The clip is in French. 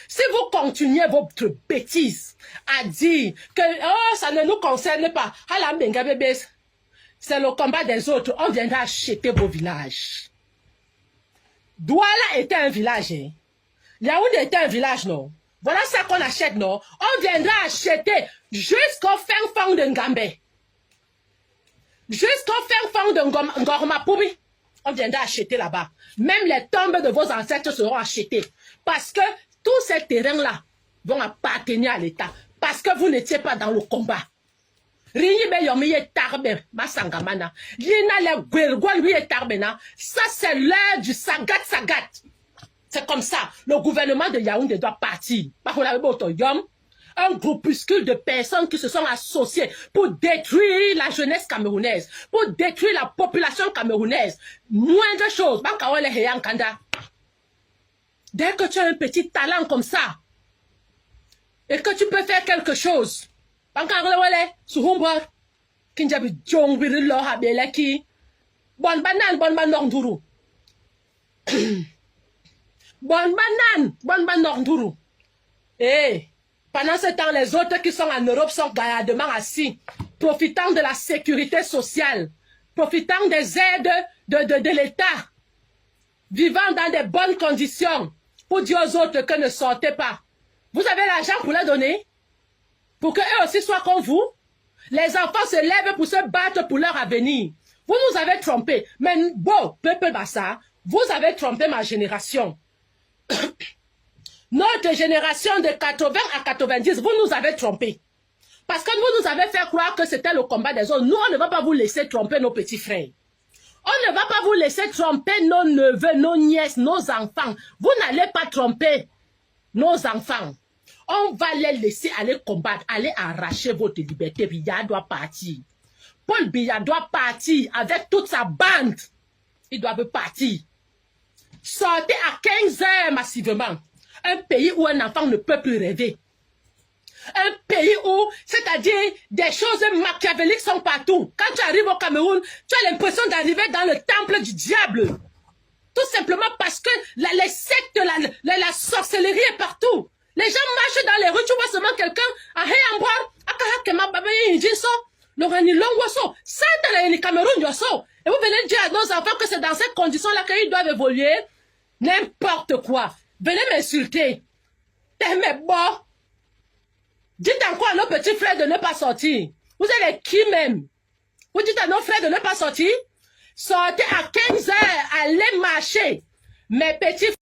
Si vous continuez votre bêtise à dire que oh, ça ne nous concerne pas, c'est le combat des autres, on viendra acheter vos villages. Douala était un village. Hein? Yaoundé était un village, non? Voilà ça qu'on achète, non? On viendra acheter jusqu'au fin fond de Ngambé. Jusqu'au fin fond de Ngormapoubi. On viendra acheter là-bas. Même les tombes de vos ancêtres seront achetées. Parce que tous ces terrains-là vont appartenir à l'État. Parce que vous n'étiez pas dans le combat. Ça, c'est l'heure du sagat. C'est comme ça. Le gouvernement de Yaoundé doit partir. Un groupuscule de personnes qui se sont associées pour détruire la jeunesse camerounaise, pour détruire la population camerounaise. Moindre chose. Dès que tu as un petit talent comme ça, et que tu peux faire quelque chose, bonne banane. Eh, pendant ce temps, les autres qui sont en Europe sont gaillardement assis, profitant de la sécurité sociale, profitant des aides de l'État, vivant dans de bonnes conditions, pour dire aux autres que ne sortez pas. Vous avez l'argent pour leur donner? Pour qu'eux aussi soient comme vous? Les enfants se lèvent pour se battre pour leur avenir. Vous nous avez trompés. Mais bon, peuple Bassa, vous avez trompé ma génération. Notre génération de 80 à 90, vous nous avez trompés. Parce que vous nous avez fait croire que c'était le combat des autres. Nous, on ne va pas vous laisser tromper nos petits frères. On ne va pas vous laisser tromper nos neveux, nos nièces, nos enfants. Vous n'allez pas tromper nos enfants. On va les laisser aller combattre, aller arracher votre liberté. Biya doit partir. Paul Biya doit partir avec toute sa bande. Ils doivent partir. Sortez à 15 heures massivement. Un pays où un enfant ne peut plus rêver. Un pays où, c'est-à-dire, des choses machiavéliques sont partout. Quand tu arrives au Cameroun, tu as l'impression d'arriver dans le temple du diable. Tout simplement parce que les sectes, la sorcellerie est partout. Les gens marchent dans les rues, tu vois seulement quelqu'un à Héamboire, à Kahakema, Babayi, Jinso, Lorani Longwaso, ça dans le Cameroun, Yoso. Et vous venez dire à nos enfants que c'est dans ces conditions-là qu'ils doivent évoluer. N'importe quoi. Venez m'insulter. Mais bon. Dites encore à nos petits frères de ne pas sortir. Vous êtes qui même? Vous dites à nos frères de ne pas sortir? Sortez à 15 heures, allez marcher. Mes petits